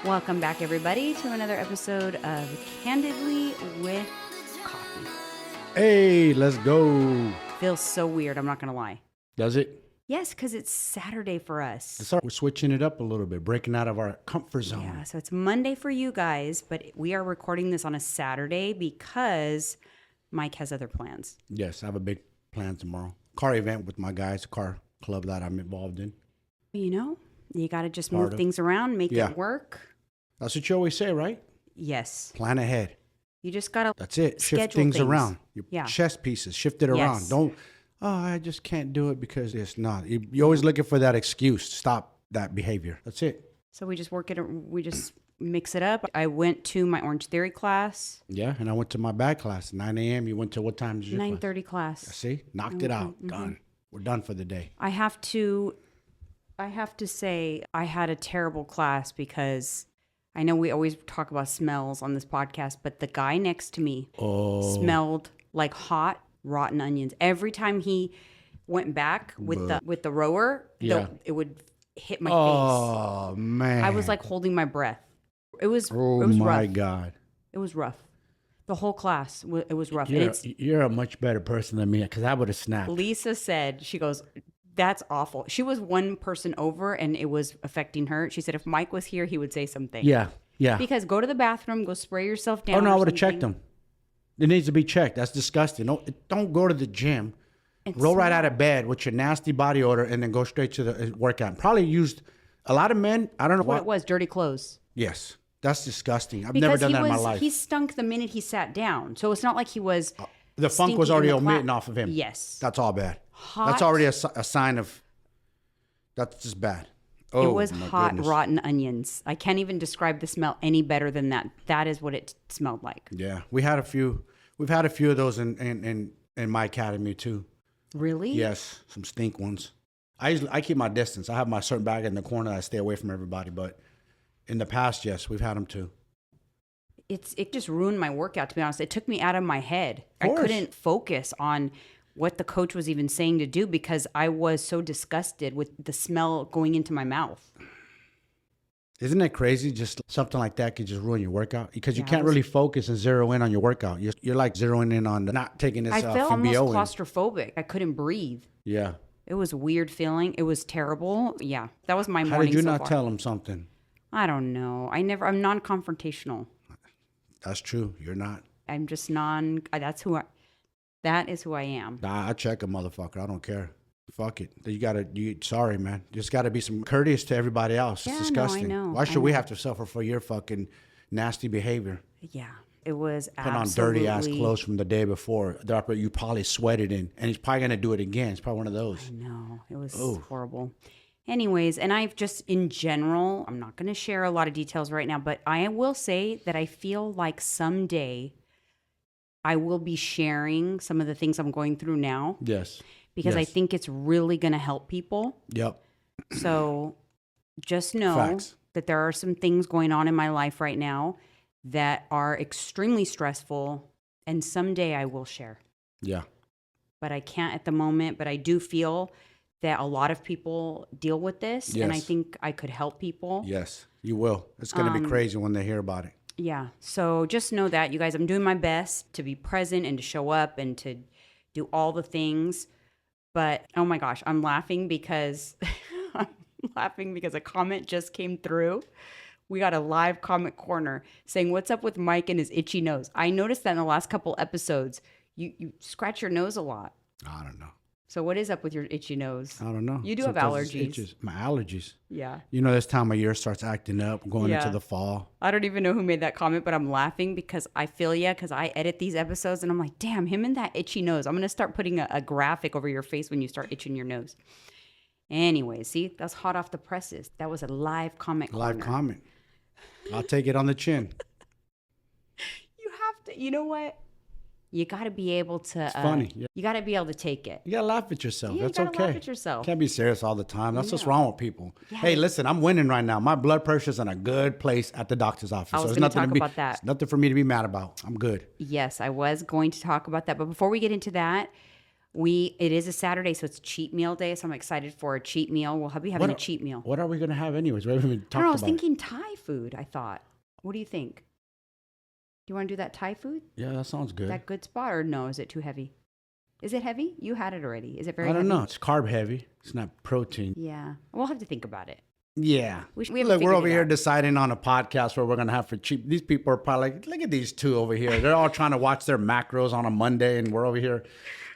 Welcome back, everybody, to another episode of Candidly with Coffee. Hey, let's go. Feels so weird, I'm not going to lie. Does it? Yes, because it's Saturday for us. We're switching it up a little bit, breaking out of our comfort zone. Yeah, so it's Monday for you guys, but we are recording this on a Saturday because Mike has other plans. Yes, I have a big plan tomorrow. Car event with my guys, car club that I'm involved in. You know, you got to just move things around, make it work. That's what you always say, right? Yes. Plan ahead. You just got to That's it. Shift things around. Your chess pieces, shift it around. Don't, I just can't do it because it's not. You're always looking for that excuse. Stop that behavior. That's it. So we just mix it up. I went to my Orange Theory class. Yeah, and I went to my bag class. 9 a.m. You went to what time? 9:30 class. See? Knocked it out. Done. We're done for the day. I have to say I had a terrible class because I know we always talk about smells on this podcast, but the guy next to me smelled like hot, rotten onions. Every time he went back with the rower, it would hit my face. Oh, man. I was like holding my breath. It was rough. My God. It was rough. The whole class, it was rough. You're a much better person than me because I would have snapped. Lisa said, she goes, that's awful. She was one person over and it was affecting her. She said if Mike was here, he would say something. Yeah. Because go to the bathroom, go spray yourself down. Oh, no, I would have checked him. It needs to be checked. That's disgusting. Don't go to the gym, roll right out of bed with your nasty body odor, and then go straight to the workout. Probably used a lot of men. I don't know what it was. Dirty clothes. Yes. That's disgusting. I've never done that in my life. He stunk the minute he sat down. So it's not like he was. The funk was already emitting off of him. Yes. That's all bad. That's already a sign of. That's just bad. It was hot, rotten onions. I can't even describe the smell any better than that. That is what it smelled like. Yeah, we've had a few of those in my academy too. Really? Yes, some stink ones. I keep my distance. I have my certain bag in the corner. I stay away from everybody. But in the past, yes, we've had them too. It just ruined my workout, to be honest. It took me out of my head. I couldn't focus on what the coach was even saying to do because I was so disgusted with the smell going into my mouth. Isn't that crazy? Just something like that could just ruin your workout because you can't really focus and zero in on your workout. You're like zeroing in on not taking this. I felt almost claustrophobic. I couldn't breathe. Yeah. It was a weird feeling. It was terrible. Yeah. That was my morning. How did you not tell him something? I don't know. I'm non-confrontational. That's true. You're not. I'm just that is who I am. Nah, I check a motherfucker. I don't care. Fuck it. Sorry, man. Just got to be some courteous to everybody else. It's disgusting. No, I know. Why should we have to suffer for your fucking nasty behavior? Yeah, it was Put on dirty ass clothes from the day before. You probably sweated in, and he's probably gonna do it again. It's probably one of those. I know. It was horrible. Anyways, and I've just in general, I'm not going to share a lot of details right now, but I will say that I feel like someday I will be sharing some of the things I'm going through now. Yes. Because I think it's really going to help people. Yep. So just know that there are some things going on in my life right now that are extremely stressful, and someday I will share. Yeah. But I can't at the moment, but I do feel that a lot of people deal with this, and I think I could help people. Yes, you will. It's going to be crazy when they hear about it. Yeah. So just know that, you guys, I'm doing my best to be present and to show up and to do all the things. But, oh my gosh, I'm laughing because a comment just came through. We got a live comment corner saying, what's up with Mike and his itchy nose? I noticed that in the last couple episodes, you scratch your nose a lot. I don't know. So what is up with your itchy nose? I don't know. You do have allergies. My allergies. Yeah. You know, this time of year starts acting up, going into the fall. I don't even know who made that comment, but I'm laughing because I feel you, because I edit these episodes and I'm like, damn, him and that itchy nose. I'm going to start putting a graphic over your face when you start itching your nose. Anyway, see, that's hot off the presses. That was a live comment. Live comment. I'll take it on the chin. You have to, you know what? You got to be able to. It's funny. Yeah. You got to be able to take it. You got to laugh at yourself. Yeah, that's you gotta okay. Laugh at yourself. Can't be serious all the time. That's what's wrong with people. Yeah. Hey, listen, I'm winning right now. My blood pressure's in a good place at the doctor's office. I was going to talk about that. It's nothing for me to be mad about. I'm good. Yes, I was going to talk about that. But before we get into that, It is a Saturday, so it's cheat meal day. So I'm excited for a cheat meal. We'll be having a cheat meal. What are we going to have anyways? We haven't even talked about I was thinking Thai food, I thought. What do you think? Do you want to do that Thai food? Yeah, that sounds good. That good spot, or no? Is it too heavy? Is it heavy? You had it already. Is it very I don't heavy? know. It's carb heavy. It's not protein. Yeah. We'll have to think about it. Yeah. Look, we're over here deciding on a podcast where we're going to have for cheap. These people are probably like, look at these two over here. They're all trying to watch their macros on a Monday, and we're over here,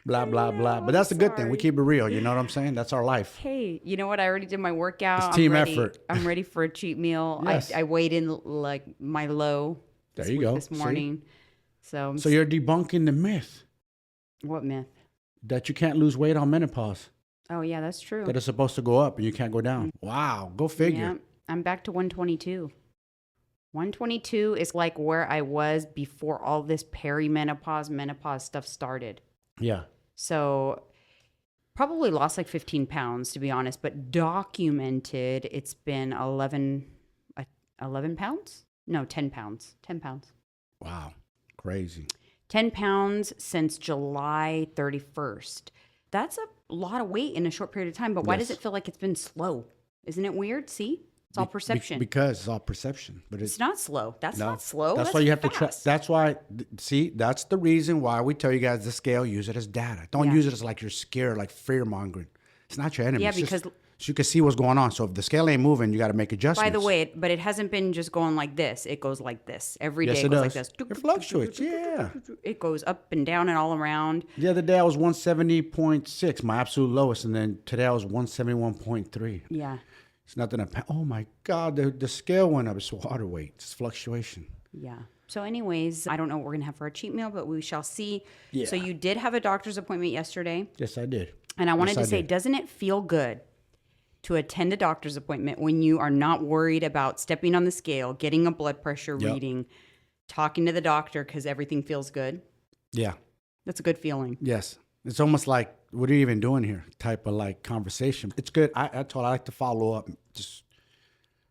blah, blah, blah. But that's the good thing. We keep it real. You know what I'm saying? That's our life. Hey, you know what? I already did my workout. It's team effort. I'm ready for a cheat meal. Yes. I weighed in like my low this morning. So you're debunking the myth. What myth? That you can't lose weight on menopause. Oh, yeah, that's true. That it's supposed to go up and you can't go down. Wow, go figure. Yeah, I'm back to 122. 122 is like where I was before all this menopause stuff started. Yeah. So probably lost like 15 pounds, to be honest, but documented it's been 11 pounds? No, 10 pounds. 10 pounds. Wow, crazy. 10 pounds since July 31st. That's a lot of weight in a short period of time, but why does it feel like it's been slow? Isn't it weird? See? It's all perception. Because it's all perception. But it's not slow. That's not slow. That's why you have to trust. That's why, see, that's the reason why we tell you guys the scale, use it as data. Don't use it as like you're scared, like fear mongering. It's not your enemy. Yeah, because so you can see what's going on. So if the scale ain't moving, you got to make adjustments. By the way, but it hasn't been just going like this. It goes like this. Every day it goes like this. It fluctuates, yeah. It goes up and down and all around. The other day I was 170.6, my absolute lowest, and then today I was 171.3. Yeah. It's nothing. Oh my God, the scale went up. It's water weight. It's fluctuation. Yeah. So anyways, I don't know what we're going to have for a cheat meal, but we shall see. Yeah. So you did have a doctor's appointment yesterday. Yes, I did. And I wanted to say, doesn't it feel good to attend a doctor's appointment when you are not worried about stepping on the scale, getting a blood pressure reading, talking to the doctor because everything feels good? Yeah. That's a good feeling. Yes. It's almost like, what are you even doing here? Type of like conversation. It's good. I like to follow up.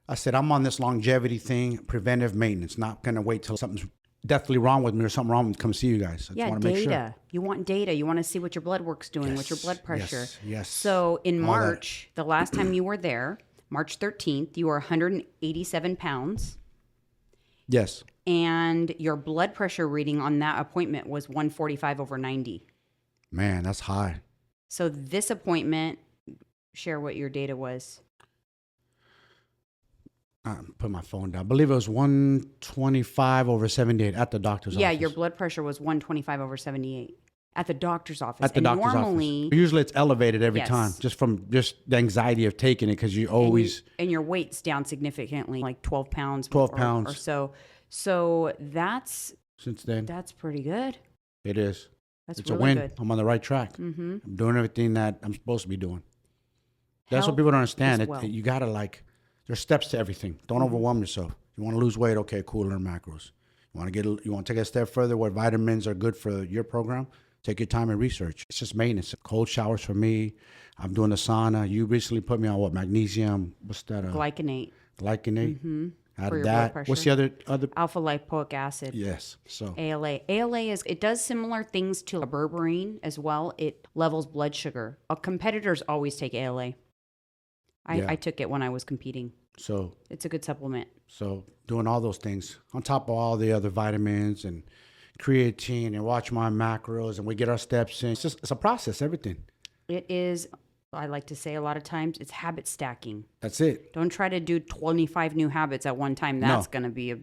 I said, I'm on this longevity thing, preventive maintenance, not going to wait till something's deathly wrong with me or something wrong and come see you guys. I just want to make sure. You want data. You want to see what your blood work's doing, what your blood pressure. Yes. So in March, the last time you were there, March 13th, you were 187 pounds. Yes. And your blood pressure reading on that appointment was 145/90. Man, that's high. So this appointment, share what your data was. Put my phone down. I believe it was 125/78 at the doctor's office. Yeah, your blood pressure was 125/78 at the doctor's office. At the doctor's office. Usually it's elevated every time, just from the anxiety of taking it, because you always... And your weight's down significantly, like 12 pounds. 12 pounds. Or so. So that's... Since then. That's pretty good. It is. It's really a win. Good. I'm on the right track. Mm-hmm. I'm doing everything that I'm supposed to be doing. That's what people don't understand. You got to there's steps to everything. Don't overwhelm yourself. You want to lose weight? Okay, cool, learn macros. You want to take a step further where vitamins are good for your program? Take your time and research. It's just maintenance. Cold showers for me. I'm doing the sauna. You recently put me on what? Magnesium. What's that? Glycinate. Mm-hmm. Out of that. What's the other? Alpha lipoic acid. Yes. So ALA. It does similar things to berberine as well. It levels blood sugar. Competitors always take ALA. I took it when I was competing. So it's a good supplement. So doing all those things on top of all the other vitamins and creatine and watch my macros, and we get our steps in. It's a process, everything. It is. I like to say a lot of times it's habit stacking. That's it. Don't try to do 25 new habits at one time. That's going to be a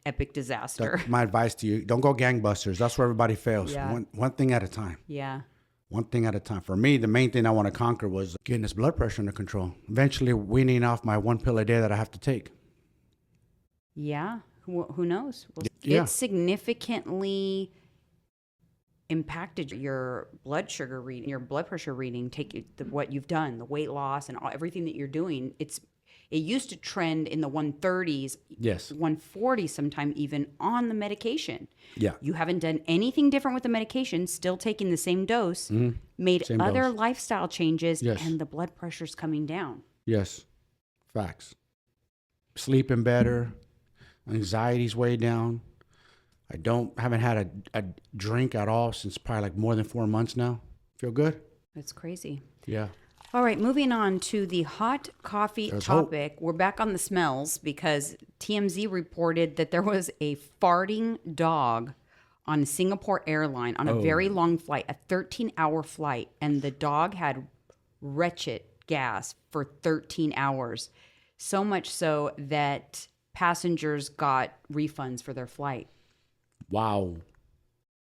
epic disaster. My advice to you, don't go gangbusters. That's where everybody fails. Yeah. One thing at a time. Yeah. One thing at a time. For me, the main thing I want to conquer was getting this blood pressure under control. Eventually weaning off my one pill a day that I have to take. Yeah. Who knows? It significantly impacted your blood sugar reading, your blood pressure reading, what you've done, the weight loss and everything that you're doing. It used to trend in the 130s, yes, 140 sometime even on the medication. Yeah. You haven't done anything different with the medication, still taking the same dose, made same other dose. lifestyle changes, Yes. and the blood pressure's coming down. Yes. Facts. Sleeping better. Anxiety's way down. I haven't had a drink at all since probably like more than 4 months now. Feel good? It's crazy. Yeah. All right, moving on to the hot coffee topic. Hope. We're back on the smells because TMZ reported that there was a farting dog on Singapore Airline on a very long flight, a 13-hour flight, and the dog had wretched gas for 13 hours. So much so that passengers got refunds for their flight. Wow.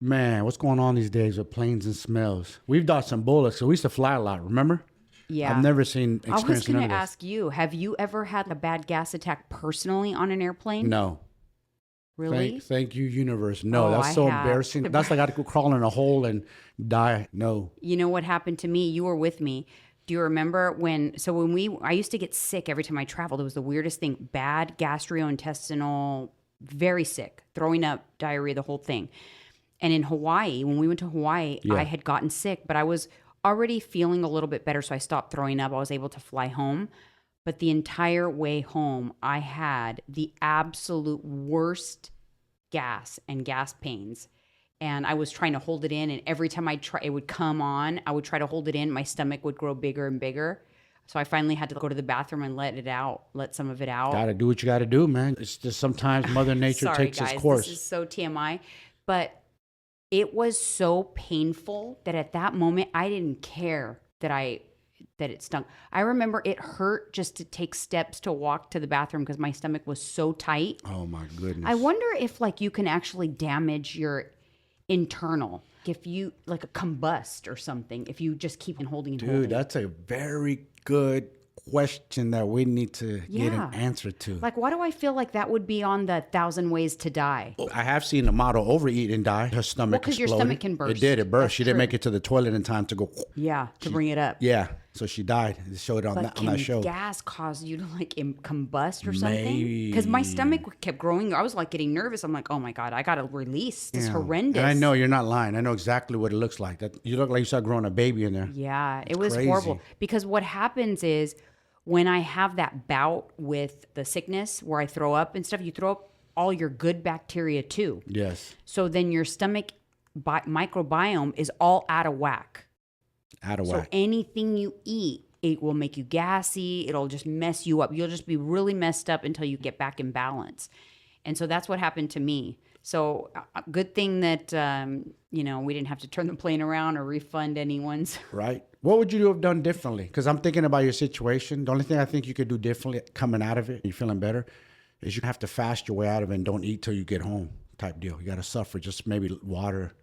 Man, what's going on these days with planes and smells? We've dodged some bullets, so we used to fly a lot, remember? Yeah. I've never seen experience. I was going to ask you, have you ever had a bad gas attack personally on an airplane? No. Really? Thank you, universe. No, that's so embarrassing. That's like I had to go crawl in a hole and die. No. You know what happened to me? You were with me. Do you remember I used to get sick every time I traveled. It was the weirdest thing. Bad gastrointestinal, very sick, throwing up, diarrhea, the whole thing. And in Hawaii, when we went to Hawaii, I had gotten sick, but I was already feeling a little bit better, so I stopped throwing up. I was able to fly home. But the entire way home, I had the absolute worst gas and gas pains. And I was trying to hold it in. And every time it would come on, I would try to hold it in. My stomach would grow bigger and bigger. So I finally had to go to the bathroom and let some of it out. Got to do what you got to do, man. It's just sometimes Mother Nature takes its course. This is so TMI. But it was so painful that at that moment, I didn't care that it stunk. I remember it hurt just to take steps to walk to the bathroom because my stomach was so tight. Oh my goodness. I wonder if you can actually damage your internal, if you a combust or something, if you just keep on holding and holding. Dude, that's a very good question that we need to get an answer to. Why do I feel like that would be on the 1,000 Ways to Die? I have seen a model overeat and die. Her stomach because your stomach can burst. It burst. She didn't make it to the toilet in time to go. Yeah, to bring it up. Yeah, so she died. They showed it on that show. Gas cause you to combust or something? Because my stomach kept growing. I was getting nervous. I'm like, oh my God, I got to release. This is horrendous. And I know you're not lying. I know exactly what it looks like. That you look like you started growing a baby in there. Yeah, it was horrible. Because what happens is, when I have that bout with the sickness where I throw up and stuff, you throw up all your good bacteria too. Yes. So then your stomach microbiome is all out of whack. So anything you eat, it will make you gassy. It'll just mess you up. You'll just be really messed up until you get back in balance. And so that's what happened to me. So good thing that, we didn't have to turn the plane around or refund anyone's. Right. What would you have done differently? Because I'm thinking about your situation. The only thing I think you could do differently coming out of it, you're feeling better, is you have to fast your way out of it and don't eat till you get home type deal. You got to suffer, just maybe water.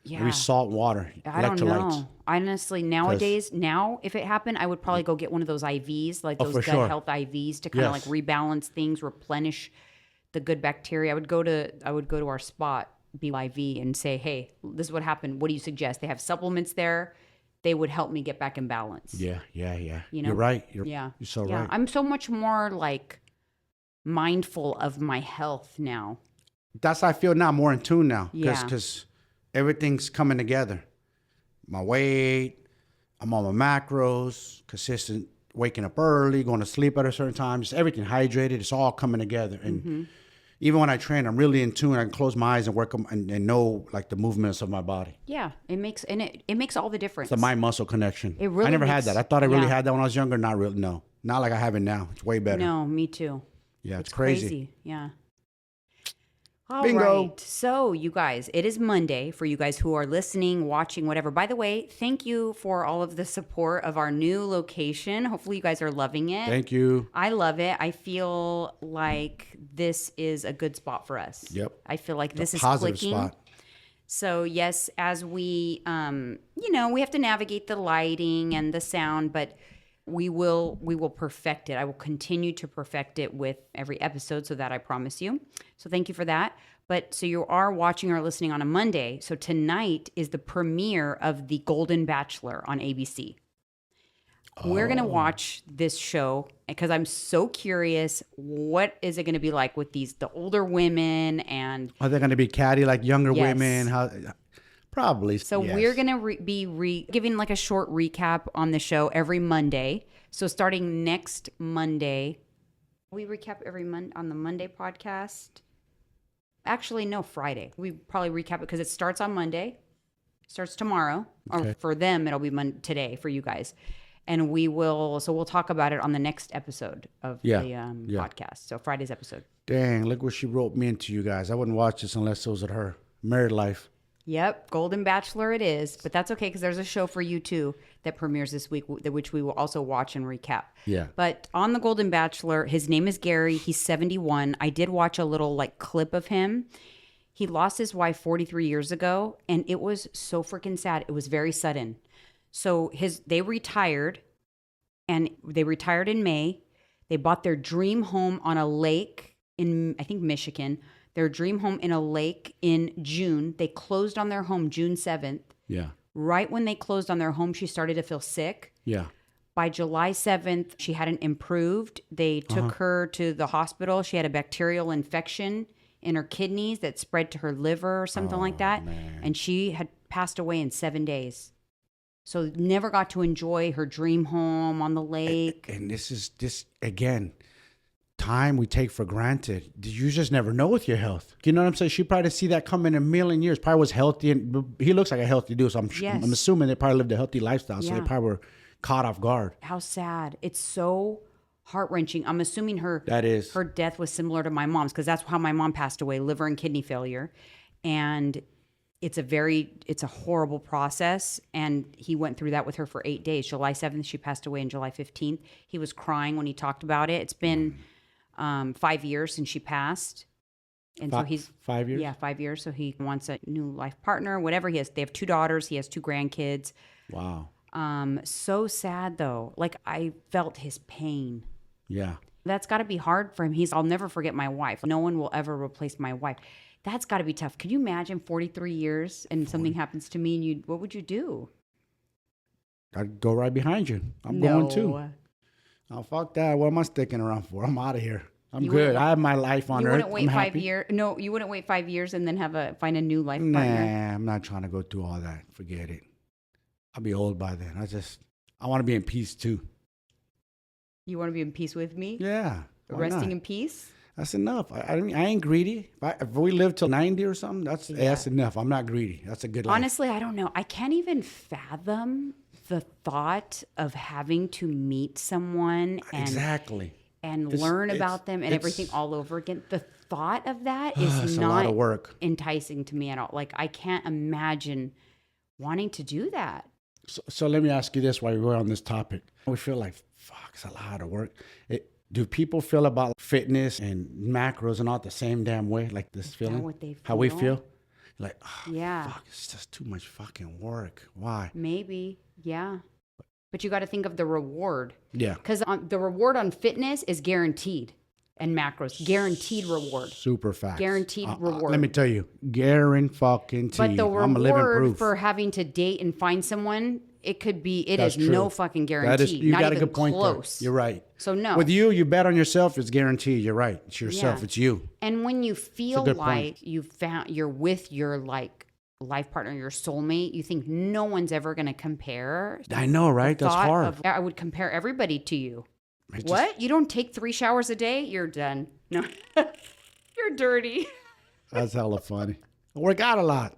Yeah. Maybe salt water. I don't know. Honestly, nowadays, if it happened, I would probably go get one of those IVs, those gut health IVs to kind of rebalance things, replenish the good bacteria. I would go to our spot, BYV, and say, hey, this is what happened. What do you suggest? They have supplements there. They would help me get back in balance. Yeah. You're right. You're so right. I'm so much more mindful of my health now. That's how I feel now, more in tune now. Yeah. Because everything's coming together. My weight, I'm on my macros, consistent, waking up early, going to sleep at a certain time, just everything hydrated. It's all coming together. And even when I train, I'm really in tune. I can close my eyes and work and know the movements of my body. Yeah, it makes all the difference. It's the mind-muscle connection. It really I never had that. I thought I really had that when I was younger. Not really. No, not like I have it now. It's way better. No, me too. Yeah, it's crazy. Yeah. All Bingo. right. So, you guys, it is Monday for you guys who are listening, watching, whatever. By the way, thank you for all of the support of our new location. Hopefully, you guys are loving it. Thank you. I love it. I feel like this is a good spot for us. Yep. I feel like this is positive clicking. Spot. So, yes, as we, we have to navigate the lighting and the sound, but we will perfect it. I will continue to perfect it with every episode, so that I promise you. So thank you for that. But so you are watching or listening on a Monday. So tonight is the premiere of The Golden Bachelor on ABC. We're going to watch this show because I'm so curious. What is it going to be like with the older women? And are they going to be catty like younger women? How? Probably. So we're going to be giving a short recap on the show every Monday. So starting next Monday, we recap every Monday on the Monday podcast. Actually, no, Friday. We probably recap it because it starts on Monday. Starts tomorrow. Okay. Or for them, it'll be today for you guys. And we'll talk about it on the next episode of the podcast. So Friday's episode. Dang, look what she wrote me into, you guys. I wouldn't watch this unless it was at her married life. Yep, Golden Bachelor it is. But that's okay because there's a show for you too that premieres this week, which we will also watch and recap. Yeah. But on the Golden Bachelor, his name is Gary. He's 71. I did watch a little clip of him. He lost his wife 43 years ago, and it was so freaking sad. It was very sudden. So they retired, and they retired in May. They bought their dream home on a lake in, I think, Michigan. Their dream home in a lake in June. They closed on their home June 7th. Yeah. Right when they closed on their home, she started to feel sick. Yeah. By July 7th, she hadn't improved. They took her to the hospital. She had a bacterial infection in her kidneys that spread to her liver or something like that. Man. And she had passed away in 7 days. So never got to enjoy her dream home on the lake. And this again, time we take for granted. You just never know with your health. You know what I'm saying? She probably didn't see that come in a million years. Probably was healthy, and he looks like a healthy dude. So I'm assuming they probably lived a healthy lifestyle. So they probably were caught off guard. How sad. It's so heart-wrenching. I'm assuming her death was similar to my mom's because that's how my mom passed away, liver and kidney failure. And it's a horrible process. And he went through that with her for 8 days. July 7th, she passed away, and July 15th, he was crying when he talked about it. It's been 5 years since she passed. And so he's 5 years? Yeah, 5 years. So he wants a new life partner, whatever he has. They have 2 daughters. He has 2 grandkids. Wow. So sad though. I felt his pain. Yeah. That's got to be hard for him. I'll never forget my wife. No one will ever replace my wife. That's got to be tough. Could you imagine 43 years and something happens to me and what would you do? I'd go right behind you. I'm going too. Oh, fuck that. What am I sticking around for? I'm out of here. I'm good. I have my life on Earth. You wouldn't wait 5 years. No, you wouldn't wait 5 years and then find a new life partner. Nah, I'm not trying to go through all that. Forget it. I'll be old by then. I want to be in peace too. You want to be in peace with me? Yeah. Resting in peace? That's enough. I mean, I ain't greedy. If we live till 90 or something, that's enough. I'm not greedy. That's a good life. Honestly, I don't know. I can't even fathom the thought of having to meet someone and learn about them and everything all over again. The thought of that is not a lot of work. Enticing to me at all. I can't imagine wanting to do that. So let me ask you this while we're on this topic. We feel like, fuck, it's a lot of work. Do people feel about fitness and macros and all the same damn way? Like this feeling? What they feel? How we feel? Like, yeah. Fuck, it's just too much fucking work. Why? Maybe, yeah. But you got to think of the reward. Yeah. Because the reward on fitness is guaranteed. And macros, guaranteed reward. Super fast. Guaranteed reward. Let me tell you, guaranteed. But the reward for having to date and find someone, it is no fucking guarantee. You got a good point close. There. You're right. So no. With you bet on yourself. It's guaranteed. You're right. It's yourself. Yeah. It's you. And when you feel like you're with your life partner, your soulmate, you think no one's ever going to compare. I know, right? That's hard. I would compare everybody to you. What? You don't take 3 showers a day? You're done. No. You're dirty. That's hella funny. I work out a lot,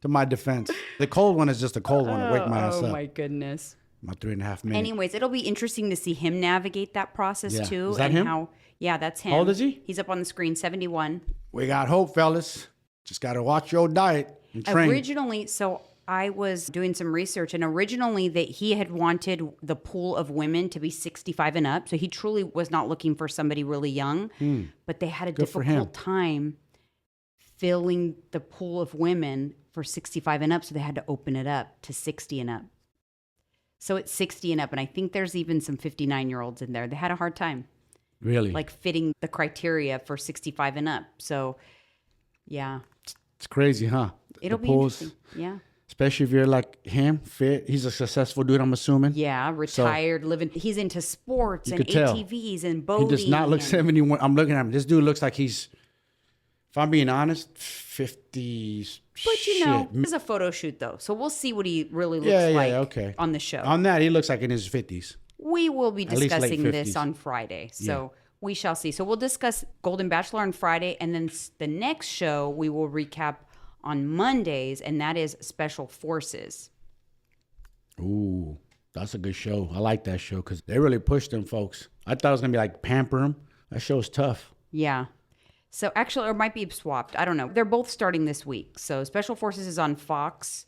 to my defense. The cold one is just a cold one to wake my ass up. Oh, my goodness. My 3.5 minutes. Anyways, it'll be interesting to see him navigate that process too. Is that him? Yeah, that's him. How old is he? He's up on the screen, 71. We got hope, fellas. Just got to watch your diet and train. Originally, so I was doing some research, and originally he had wanted the pool of women to be 65 and up. So he truly was not looking for somebody really young, but they had a difficult time filling the pool of women for 65 and up. So they had to open it up to 60 and up. So it's 60 and up. And I think there's even some 59-year-olds in there. They had a hard time. Really? Fitting the criteria for 65 and up. So, yeah. It's crazy, huh? It'll be interesting. Yeah. Especially if you're like him, fit. He's a successful dude, I'm assuming. Yeah, retired, living. He's into sports and ATVs and boating. He does not look 71. I'm looking at him. This dude looks like he's, if I'm being honest, 50. But it's a photo shoot though. So we'll see what he really looks like on the show. On that, he looks like in his 50s. We will be discussing this on Friday. So we shall see. So we'll discuss Golden Bachelor on Friday. And then the next show, we will recap on Mondays, and that is Special Forces. Ooh, that's a good show. I like that show because they really pushed them folks. I thought it was going to be like pamper them. That show's tough. Yeah. So actually, or it might be swapped. I don't know. They're both starting this week. So Special Forces is on Fox,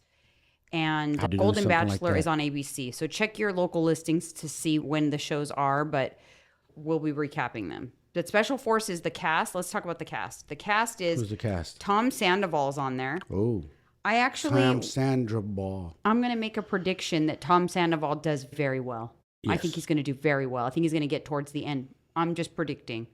and Golden Bachelor is on ABC. So check your local listings to see when the shows are, but we'll be recapping them. But Special Forces, the cast. Let's talk about the cast. The cast is... Who's the cast? Tom Sandoval's on there. Oh. Tom Sandoval. I'm going to make a prediction that Tom Sandoval does very well. Yes. I think he's going to do very well. I think he's going to get towards the end. I'm just predicting.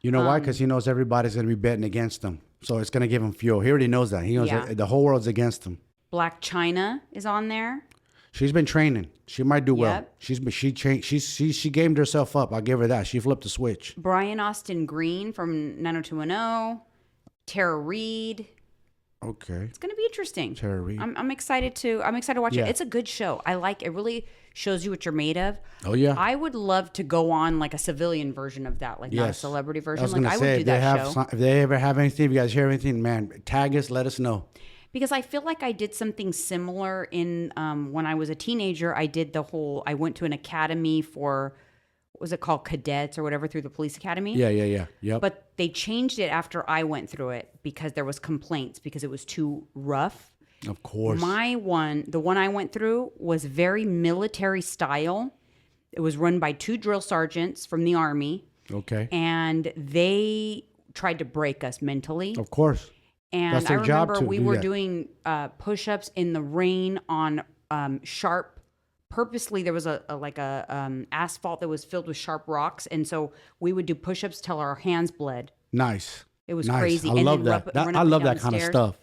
You know why? Because he knows everybody's going to be betting against him. So it's going to give him fuel. He already knows that. He knows that the whole world's against him. Black China is on there. She's been training. She might do well. She gamed herself up. I'll give her that. She flipped the switch. Brian Austin Green from 90210. Tara Reid. Okay. It's going to be interesting. Tara Reid. I'm excited to watch it. It's a good show. I like it. Really shows you what you're made of. Oh yeah. I would love to go on like a civilian version of that, like not a celebrity version. I would do that show. If they ever have anything, if you guys hear anything, man, tag us, let us know. Because I feel like I did something similar in when I was a teenager. I went to an academy for, what was it called, cadets or whatever, through the police academy. Yeah. Yep. But they changed it after I went through it because there was complaints because it was too rough. Of course. The one I went through was very military style. It was run by 2 drill sergeants from the Army. Okay. And they tried to break us mentally. Of course. And I remember we were doing push-ups in the rain on sharp. Purposely, there was a asphalt that was filled with sharp rocks, and so we would do push-ups till our hands bled. Nice. It was crazy. I love that. I love that kind of stuff.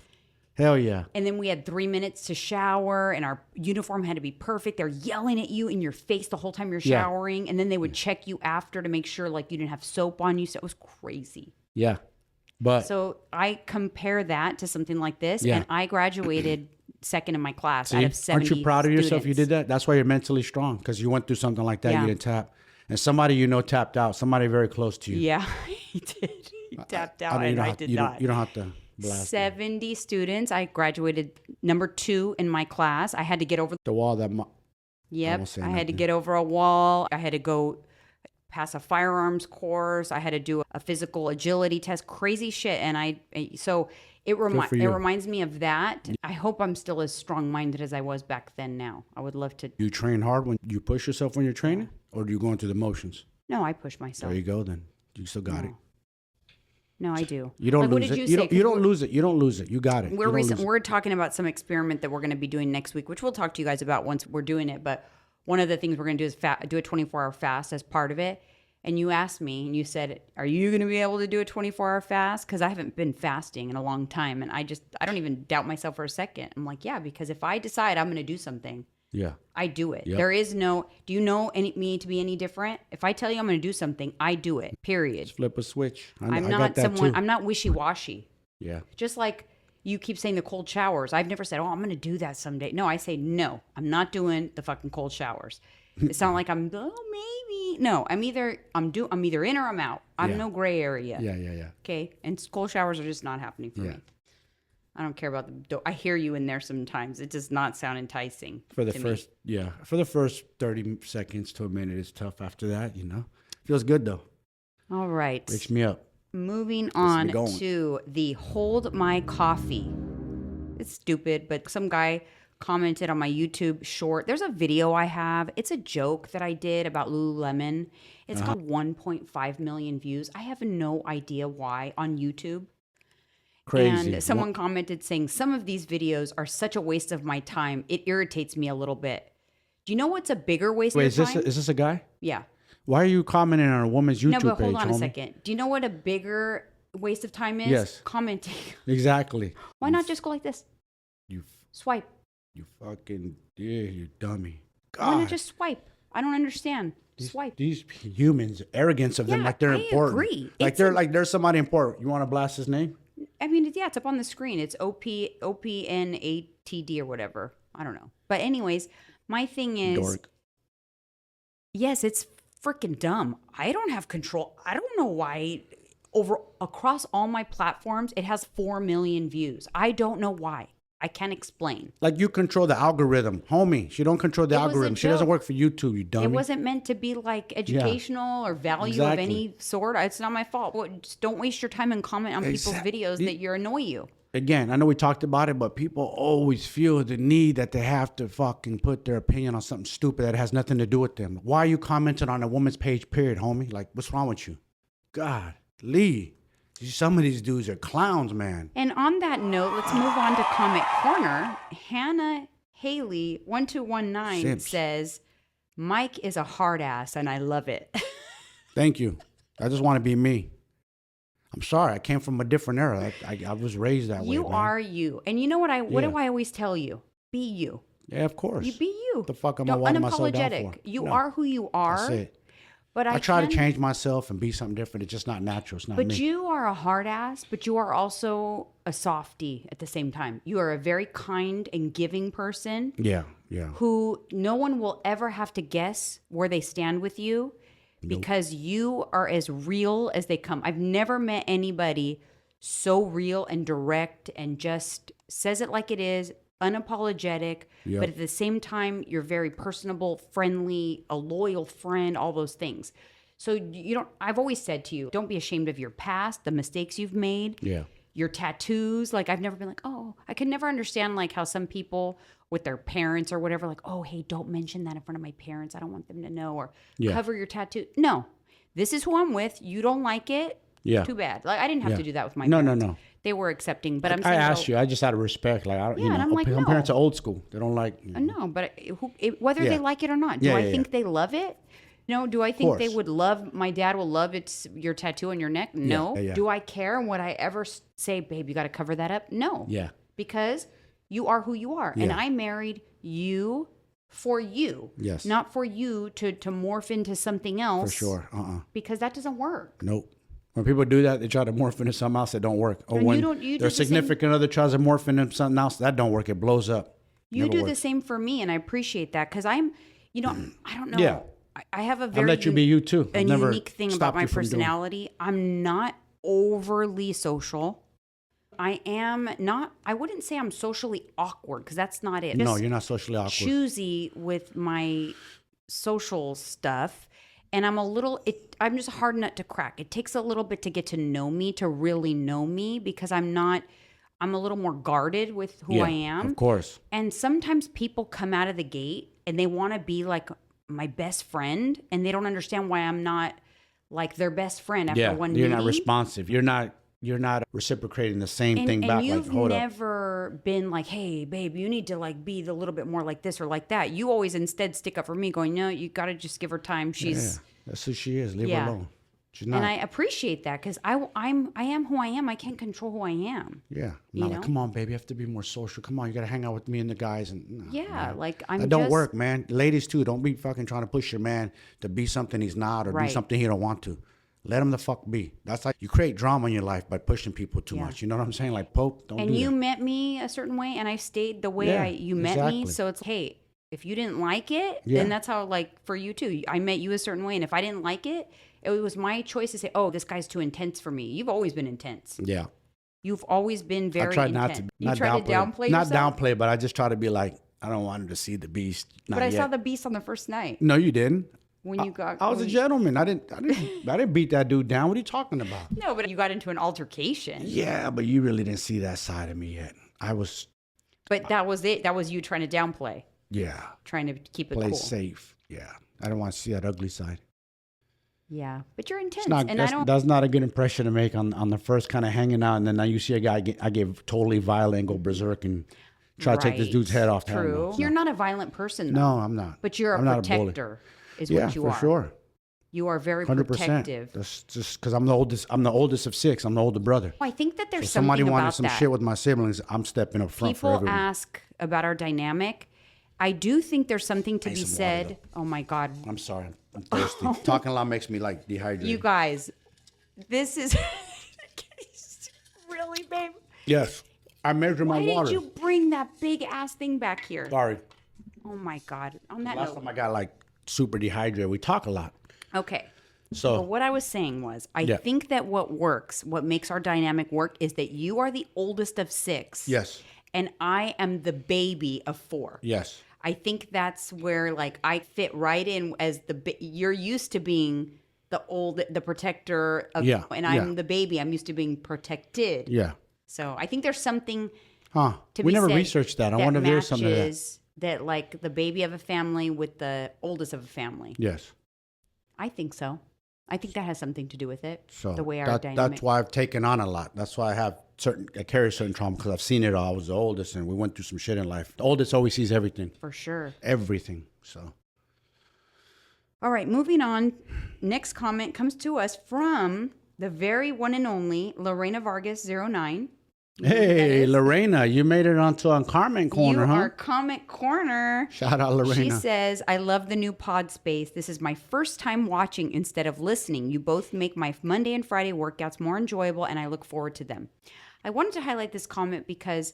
Hell yeah. And then we had 3 minutes to shower, and our uniform had to be perfect. They're yelling at you in your face the whole time you're showering, and then they would check you after to make sure like you didn't have soap on you. So it was crazy. Yeah. So I compare that to something like this, and I graduated second in my class out of 70 Aren't you proud of yourself students. you did that? That's why you're mentally strong, because you went through something like that. You didn't tap. And somebody tapped out. Somebody very close to you. Yeah, he did. He tapped out, and I did not. You don't have to blast 70 them. Students. I graduated number 2 in my class. I had to get over the wall. I had to get over a wall. I had to go pass a firearms course. I had to do a physical agility test. Crazy shit. And it reminds me of that. I hope I'm still as strong-minded as I was back then now. I would love to. You train hard when you push yourself when you're training, or do you go into the motions? No, I push myself. There you go then. You still got it. No, I do. You don't lose it. You don't lose it. You don't lose it. You got it. We're talking about some experiment that we're going to be doing next week, which we'll talk to you guys about once we're doing it. But one of the things we're going to do is do a 24-hour fast as part of it. And you asked me, and you said, are you going to be able to do a 24-hour fast? Because I haven't been fasting in a long time. And I don't even doubt myself for a second. I'm like, yeah, because if I decide I'm going to do something, I do it. Yep. There is no, do you know me to be any different? If I tell you I'm going to do something, I do it, period. Just flip a switch. I'm not wishy-washy. Yeah. Just like you keep saying the cold showers. I've never said, I'm going to do that someday. No, I say, no, I'm not doing the fucking cold showers. It's not like maybe. No, I'm either in or I'm out. I'm no gray area. Yeah. Okay, and cold showers are just not happening for me. I don't care about I hear you in there sometimes. It does not sound enticing. For the first 30 seconds to a minute, it's tough. After that, feels good though. All right. Wakes me up. Moving on to the Hold My Coffee. It's stupid, but some guy commented on my YouTube short. There's a video I have. It's a joke that I did about Lululemon. It's got 1.5 million views. I have no idea why on YouTube. Crazy. And someone commented saying, some of these videos are such a waste of my time. It irritates me a little bit. Do you know what's a bigger waste of your time? Is this a guy? Yeah. Why are you commenting on a woman's YouTube page? No, but hold on a second. Do you know what a bigger waste of time is? Yes. Commenting. Exactly. Why not just go like this? Swipe. You fucking, you dummy. God. Why not just swipe? I don't understand. Swipe. These humans, arrogance of them, like they're important. I agree. Like they're somebody important. You want to blast his name? I mean, it's up on the screen. It's OPNATD or whatever. I don't know. But anyways, my thing is, dork. Yes, it's freaking dumb. I don't have control. I don't know why across all my platforms, it has 4 million views. I don't know why. I can't explain. Like you control the algorithm. Homie, she don't control the algorithm. She doesn't work for YouTube, you dummy. It wasn't meant to be like educational or value of any sort. It's not my fault. Just don't waste your time and comment on people's videos that annoy you. Again, I know we talked about it, but people always feel the need that they have to fucking put their opinion on something stupid that has nothing to do with them. Why are you commenting on a woman's page, period, homie? Like, what's wrong with you? God, Lee. Some of these dudes are clowns, man. And on that note, let's move on to Comment Corner. Hannah Haley 1219 says, Mike is a hard ass and I love it. Thank you. I just want to be me. I'm sorry. I came from a different era. I was raised that way. You are you. And you know what what do I always tell you? Be you. Yeah, of course. You be you. The fuck am I wanting myself down for? You are who you are. That's it. But I try to change myself and be something different. It's just not natural. It's not me. But you are a hard ass, but you are also a softie at the same time. You are a very kind and giving person. Yeah. Who no one will ever have to guess where they stand with you because you are as real as they come. I've never met anybody so real and direct and just says it like it is, unapologetic, but at the same time, you're very personable, friendly, a loyal friend, all those things. So I've always said to you, don't be ashamed of your past, the mistakes you've made, your tattoos. Like, I've never been like, oh, I could never understand like how some people with their parents or whatever, like, oh, hey, don't mention that in front of my parents. I don't want them to know, or cover your tattoo. No, this is who I'm with. You don't like it. Yeah. Too bad. Like, I didn't have to do that with my parents. No. They were accepting, but I'm saying, I asked you. I just out of respect. Like, I don't, and I'm like, my parents are old school. They don't like. No, but whether they like it or not, do I think they love it? No. Do I think they would love? My dad will love your tattoo on your neck. No. Do I care? And would I ever say, babe, you got to cover that up? No. Yeah. Because you are who you are, and I married you for you. Yes. Not for you to morph into something else. For sure. Because that doesn't work. Nope. When people do that, they try to morph into something else that don't work. Or when their significant other tries to morph into something else, that don't work. It blows up. You do the same for me, and I appreciate that because I'm, I don't know. Yeah. I have a very I'll let you be you too. A unique thing about my personality. I'm not overly social. I am not, I wouldn't say I'm socially awkward because that's not it. No, you're not socially awkward. Choosy with my social stuff. And I'm I'm just a hard nut to crack. It takes a little bit to get to know me, to really know me, because I'm a little more guarded with who I am. Of course. And sometimes people come out of the gate and they want to be like my best friend, and they don't understand why I'm not like their best friend after one meeting. You're not responsive. You're not reciprocating the same thing back. And you've never been like, hey, babe, you need to like be a little bit more like this or like that. You always instead stick up for me going, no, you got to just give her time. That's who she is. Leave her alone. She's not. And I appreciate that because I am who I am. I can't control who I am. Yeah. Not like, come on, baby, you have to be more social. Come on, you got to hang out with me and the guys. And that don't work, man. Ladies too, don't be fucking trying to push your man to be something he's not or do something he don't want to. Let him the fuck be. That's like you create drama in your life by pushing people too much. You know what I'm saying? Like, Pope, don't do that. And you met me a certain way, and I stayed the way you met me. So it's, hey, if you didn't like it, then that's how, like, for you too. I met you a certain way, and if I didn't like it, it was my choice to say, oh, this guy's too intense for me. You've always been intense. Yeah. You've always been very intense. I tried to downplay yourself? Not downplay, but I just try to be like, I don't want him to see the beast. But I saw the beast on the first night. No, you didn't. When you got, I was a gentleman. I didn't beat that dude down. What are you talking about? No, but you got into an altercation. Yeah, but you really didn't see that side of me yet. But that was it. That was you trying to downplay. Yeah. Trying to keep it Play cool. safe. Yeah. I don't want to see that ugly side. Yeah, but you're intense. That's not a good impression to make on the first kind of hanging out, and then now you see a guy I gave totally violent and go berserk and try to take this dude's head off. True. You're not a violent person, though. No, I'm not. But you're a protector. Is what you are. Yeah, for sure. You are very 100%. Protective. That's just because I'm the oldest. I'm the oldest of 6. I'm the older brother. I think that there's somebody something wanted about some that. shit with my siblings. I'm stepping up front for everyone. People ask about our dynamic. I do think there's something to be said. Water, oh my God. I'm sorry. I'm thirsty. Talking a lot makes me like dehydrated. You guys, this is really, babe. Yes. I measure my water. Why did you bring that big ass thing back here? Sorry. Oh my God. On that Last time I got like super dehydrated. We talk a lot. Okay. So but what I was saying was, I think that what makes our dynamic work is that you are the oldest of 6. Yes. And I am the baby of 4. Yes. I think that's where like I fit right in as you're used to being the protector of, and I'm the baby. I'm used to being protected. Yeah. So I think there's something to we never researched that. I wonder if there's something to that like the baby of a family with the oldest of a family. Yes. I think so. I think that has something to do with it. So the way our dynamic. That's why I've taken on a lot. That's why I carry certain trauma, because I've seen it all. I was the oldest, and we went through some shit in life. The oldest always sees everything. For sure. Everything. So. All right, moving on. Next comment comes to us from the very one and only Lorena Vargas 09. Hey, Lorena, you made it onto a comment corner, you are comment corner. Shout out, Lorena. She says, I love the new pod space. This is my first time watching instead of listening. You both make my Monday and Friday workouts more enjoyable, and I look forward to them. I wanted to highlight this comment because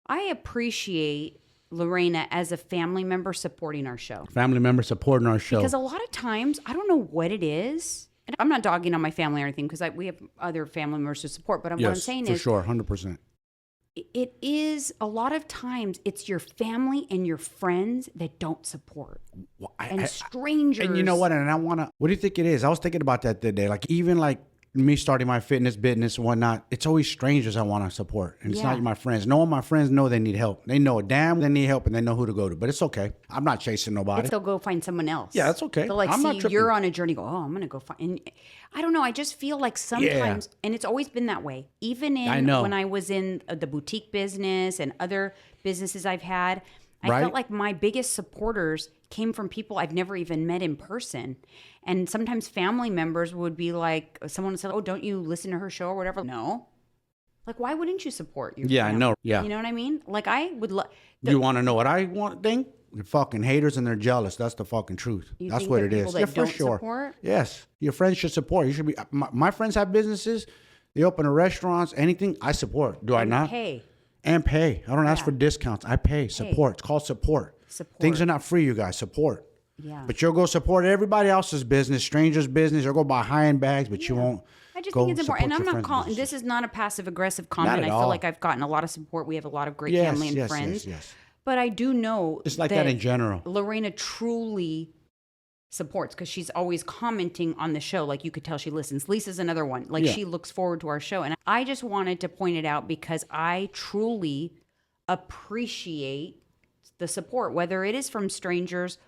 I appreciate Lorena as a family member supporting our show. Family member supporting our show. Because a lot of times, I don't know what it is. And I'm not dogging on my family or anything, because we have other family members to support. But what I'm saying is, for sure, 100%. It is a lot of times it's your family and your friends that don't support, and strangers. And you know what? And what do you think it is? I was thinking about that the other day. Like even like me starting my fitness business and whatnot, it's always strangers I want to support. And it's not my friends. No, my friends know they need help. They know damn they need help, and they know who to go to. But it's okay. I'm not chasing nobody. They'll go find someone else. Yeah, that's okay. They'll see you're on a journey, go, oh, I'm going to go find. And I don't know. I just feel like sometimes, and it's always been that way. Even when I was in the boutique business and other businesses I've had, I felt like my biggest supporters came from people I've never even met in person. And sometimes family members would be like, someone would say, oh, don't you listen to her show or whatever? No. Like, why wouldn't you support your family? I know. Yeah. You know what I mean? Like, I would love. You want to know what I think? They're fucking haters and they're jealous. That's the fucking truth. That's what it is. Yeah, for sure. Support? Yes. Your friends should support. You should be. My friends have businesses. They open restaurants, anything. I support. Do I not? Pay. And pay. I don't ask for discounts. I pay. Support. It's called support. Things are not free, you guys. Support. Yeah. But you'll go support everybody else's business, strangers' business. You'll go buy high-end bags, but you won't. I just think it's important. And I'm not calling. This is not a passive-aggressive comment. I feel like I've gotten a lot of support. We have a lot of great family and friends. Yes. But I do know it's like that in general. Lorena truly supports, because she's always commenting on the show. Like, you could tell she listens. Lisa's another one. Like, she looks forward to our show. And I just wanted to point it out because I truly appreciate the support, whether it is from strangers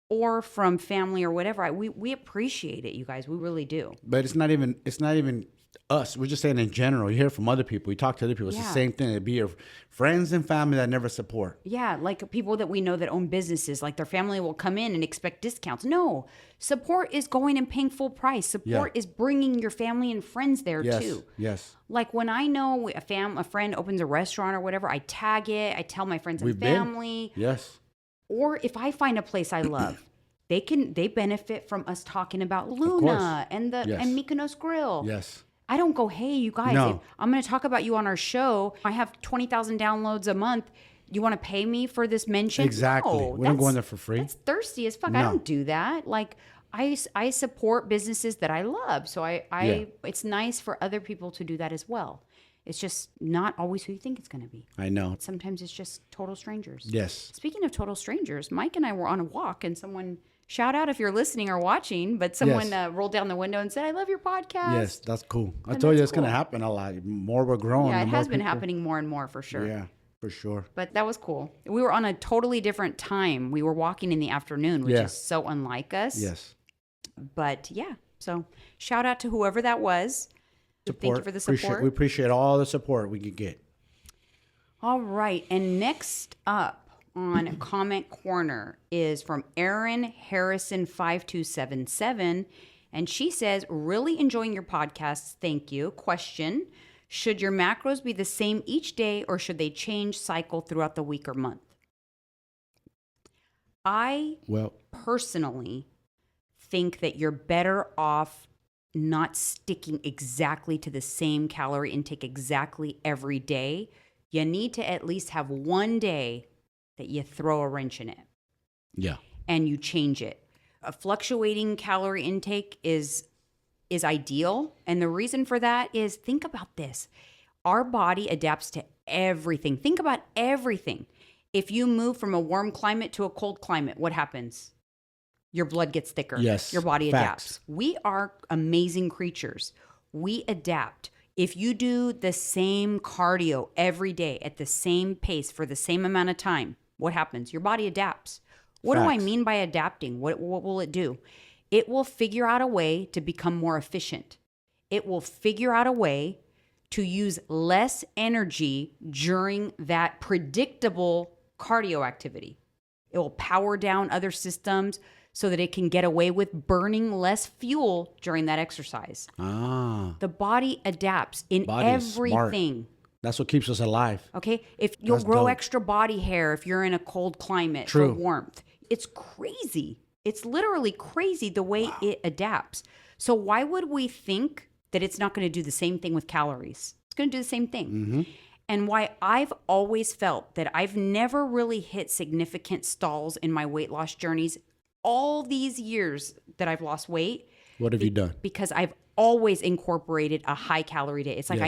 or from family or whatever. We appreciate it, you guys. We really do. But it's not even us. We're just saying in general. You hear from other people. You talk to other people. It's the same thing. It'd be your friends and family that never support. Yeah, like people that we know that own businesses, like their family will come in and expect discounts. No, support is going and paying full price. Support is bringing your family and friends there too. Yes. Like when I know a friend opens a restaurant or whatever, I tag it. I tell my friends and family. Yes. Or if I find a place I love, they benefit from us talking about Luna and and Mykonos Grill. Yes. I don't go, hey, you guys, I'm going to talk about you on our show. I have 20,000 downloads a month. You want to pay me for this mention? Exactly. No, we don't go in there for free. That's thirsty as fuck. No. I don't do that. Like, I support businesses that I love. So it's nice for other people to do that as well. It's just not always who you think it's going to be. I know. Sometimes it's just total strangers. Yes. Speaking of total strangers, Mike and I were on a walk, and someone, shout out if you're listening or watching, but someone rolled down the window and said, I love your podcast. Yes, that's cool. I told you it's going to happen a lot. More we're growing. Yeah, it has been happening more and more for sure. Yeah, for sure. But that was cool. We were on a totally different time. We were walking in the afternoon, which is so unlike us. Yes. But yeah, so shout out to whoever that was. Thank you for the support. We appreciate all the support we could get. All right. And next up on Comment Corner is from Erin Harrison 5277. And she says, really enjoying your podcasts. Thank you. Question, should your macros be the same each day, or should they change cycle throughout the week or month? I personally think that you're better off not sticking exactly to the same calorie intake exactly every day. You need to at least have one day that you throw a wrench in it. Yeah. And you change it. A fluctuating calorie intake is is ideal. And the reason for that is, think about this. Our body adapts to everything. Think about everything. If you move from a warm climate to a cold climate, what happens? Your blood gets thicker. Yes. Your body Facts. adapts. We are amazing creatures. We adapt. If you do the same cardio every day at the same pace for the same amount of time, what happens? Your body adapts. What do I mean by adapting? What will it do? It will figure out a way to become more efficient. It will figure out a way to use less energy during that predictable cardio activity. It will power down other systems so that it can get away with burning less fuel during that exercise. The body adapts in everything. Smart. That's what keeps us alive. Okay? If you'll grow extra body hair if you're in a cold climate for warmth. It's crazy. It's literally crazy the way it adapts. So why would we think that it's not going to do the same thing with calories? It's going to do the same thing. Mm-hmm. And why I've always felt that I've never really hit significant stalls in my weight loss journeys all these years that I've lost weight. What have you done? Because I've always incorporated a high calorie day. It's like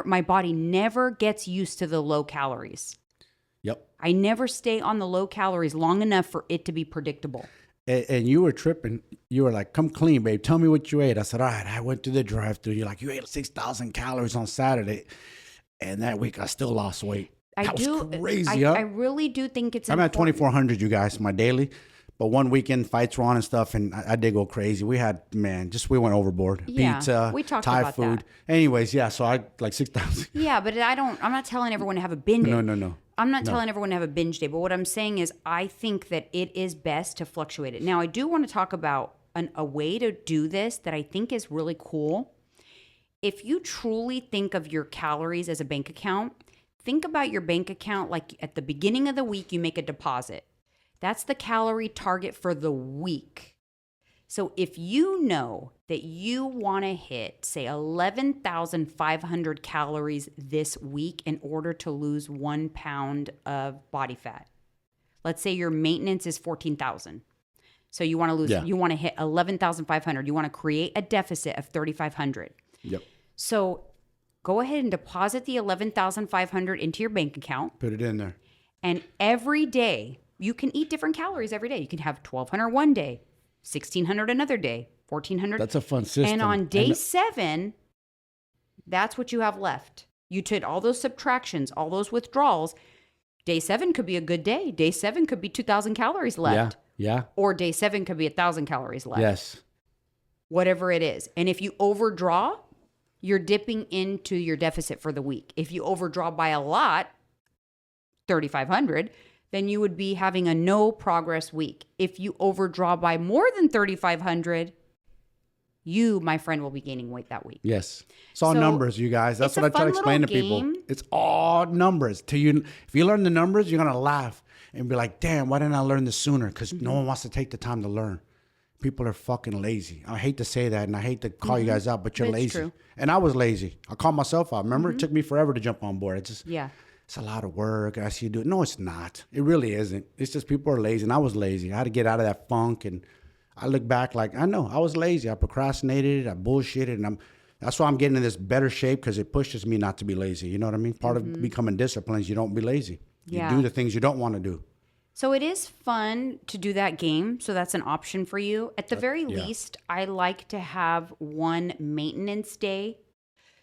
my body never gets used to the low calories. Yep. I never stay on the low calories long enough for it to be predictable. And you were tripping. You were like, come clean, babe. Tell me what you ate. I said, all right, I went to the drive-thru. You're like, you ate 6,000 calories on Saturday. And that week I still lost weight. That was crazy, I really do think it's I'm at 2,400, you guys, my daily. But one weekend fights were on and stuff, and I did go crazy. We had, we went overboard. Yeah, pizza, we talked Thai about food. that. Anyways, yeah, so I like 6,000. Yeah, but I'm not telling everyone to have a binge. No. I'm not telling everyone to have a binge day, but what I'm saying is I think that it is best to fluctuate it. Now, I do want to talk about a way to do this that I think is really cool. If you truly think of your calories as a bank account, think about your bank account like at the beginning of the week, you make a deposit. That's the calorie target for the week. So if you know that you want to hit, say, 11,500 calories this week in order to lose 1 pound of body fat, let's say your maintenance is 14,000. So you want to lose, you want to hit 11,500. You want to create a deficit of 3,500. Yep. So go ahead and deposit the 11,500 into your bank account. Put it in there. And every day, you can eat different calories every day. You can have 1,200 one day, 1,600 another day, 1,400. That's a fun system. And on day 7, that's what you have left. You did all those subtractions, all those withdrawals. Day 7 could be a good day. Day 7 could be 2,000 calories left. Yeah. Or day 7 could be 1,000 calories left. Yes. Whatever it is. And if you overdraw, you're dipping into your deficit for the week. If you overdraw by a lot, 3,500, then you would be having a no progress week. If you overdraw by more than 3,500, you, my friend, will be gaining weight that week. Yes. It's all numbers, you guys. That's what I try to explain to people. It's all numbers. If you learn the numbers, you're going to laugh and be like, damn, why didn't I learn this sooner? Because no one wants to take the time to learn. People are fucking lazy. I hate to say that, and I hate to call you guys out, but you're lazy. True. And I was lazy. I called myself out. Remember, it took me forever to jump on board. It's a lot of work. I see you do it. No, it's not. It really isn't. It's just people are lazy, and I was lazy. I had to get out of that funk, and I look back like, I know, I was lazy. I procrastinated. I bullshitted, and that's why I'm getting in this better shape because it pushes me not to be lazy. You know what I mean? Part of becoming disciplined is you don't be lazy. You do the things you don't want to do. So it is fun to do that game. So that's an option for you. At the very least, I like to have one maintenance day.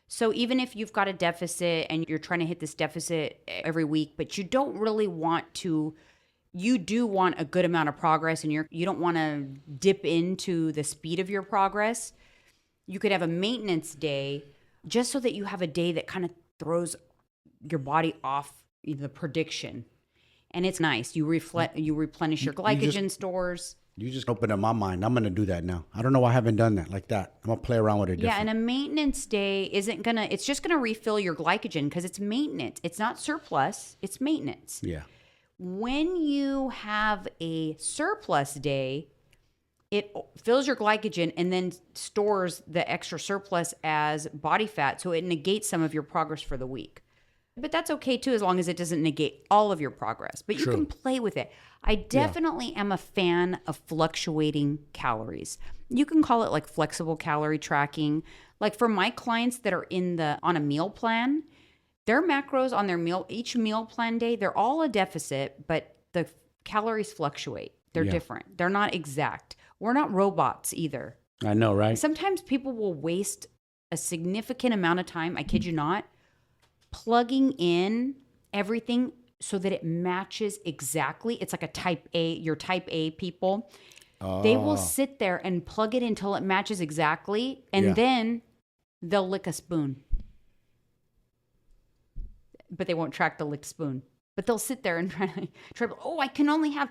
So even if you've got a deficit and you're trying to hit this deficit every week, but you don't really want to, you do want a good amount of progress and you don't want to dip into the speed of your progress, you could have a maintenance day just so that you have a day that kind of throws your body off the prediction. And it's nice. You replenish your glycogen stores. You just opened up my mind. I'm going to do that now. I don't know why I haven't done that like that. I'm going to play around with it different. Yeah, and a maintenance day it's just going to refill your glycogen because it's maintenance. It's not surplus. It's maintenance. Yeah. When you have a surplus day, it fills your glycogen and then stores the extra surplus as body fat. So it negates some of your progress for the week. But that's okay too, as long as it doesn't negate all of your progress. But you can play with it. I definitely am a fan of fluctuating calories. You can call it like flexible calorie tracking. Like for my clients that are on a meal plan, their macros on their each meal plan day, they're all a deficit, but the calories fluctuate. They're different. They're not exact. We're not robots either. I know, right? Sometimes people will waste a significant amount of time, I kid you not, plugging in everything so that it matches exactly. It's like your type A people. They will sit there and plug it until it matches exactly, and then they'll lick a spoon. But they won't track the licked spoon. But they'll sit there and try, oh, I can only have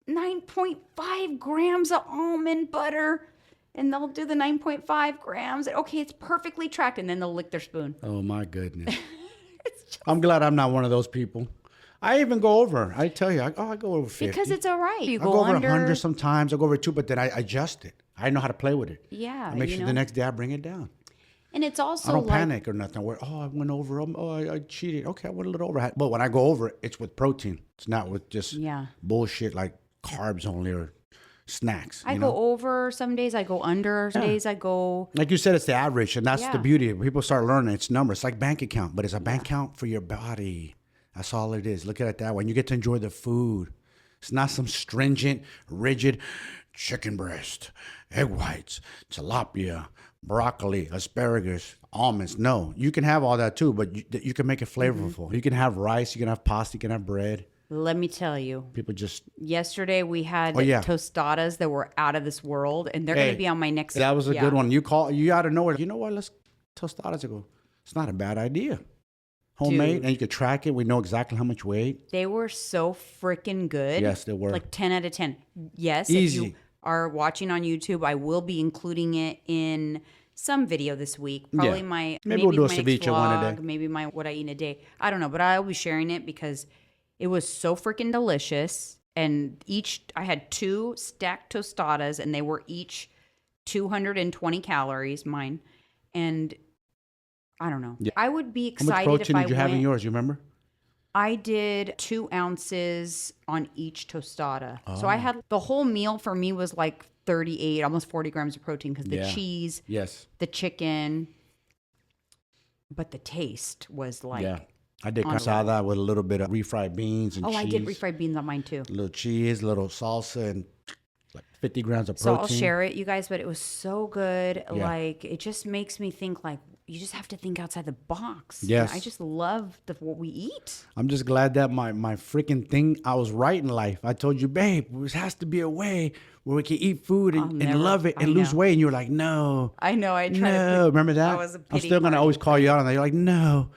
9.5 grams of almond butter. And they'll do the 9.5 grams. Okay, it's perfectly tracked. And then they'll lick their spoon. Oh, my goodness. I'm glad I'm not one of those people. I even go over. I tell you, I go over 50. Because it's all right. You go over 100 sometimes. I go over 2, but then I adjust it. I know how to play with it. Yeah. I make sure the next day I bring it down. And it's also I don't panic or nothing. Where, I went over. I cheated. Okay, I went a little over. But when I go over, it's with protein. It's not with just bullshit like carbs only or snacks. I go over some days, I go under some days, I go. Like you said, it's the average, and that's the beauty. People start learning it's numbers. It's like bank account, but it's a bank account for your body. That's all it is. Look at it that way. You get to enjoy the food. It's not some stringent, rigid chicken breast, egg whites, tilapia, broccoli, asparagus, almonds. No, you can have all that too, but you can make it flavorful. You can have rice, you can have pasta, you can have bread. Let me tell you. People just... Yesterday we had tostadas that were out of this world, and they're going to be on my next... That was a good one. You out of nowhere. You know what? Let's tostadas. I go, it's not a bad idea. Homemade, and you could track it. We know exactly how much weight. They were so freaking good. Yes, they were. Like 10 out of 10. Yes, easy. If you are watching on YouTube, I will be including it in some video this week. Probably maybe we'll do a ceviche one a day. Maybe my what I eat in a day. I don't know, but I'll be sharing it because it was so freaking delicious. And I had 2 stacked tostadas, and they were each 220 calories, mine. And I don't know. Yeah. I would be excited if I went. How much protein did you have in yours? You remember? I did 2 ounces on each tostada. Oh. So I had the whole meal for me was like 38, almost 40 grams of protein because the cheese, the chicken, but the taste was like. Yeah. I did casada with a little bit of refried beans and cheese. Oh, I did refried beans on mine too. A little cheese, a little salsa, and like 50 grams of So protein. I'll share it, you guys, but it was so good. Yeah. Like, it just makes me think like, you just have to think outside the box. Yes. I just love what we eat. I'm just glad that my freaking thing, I was right in life. I told you, babe, there has to be a way where we can eat food and love it and lose weight. And you were like, no. I know. I tried to. Remember that? I was a pity I'm still going to always call you out on that. You're like, no,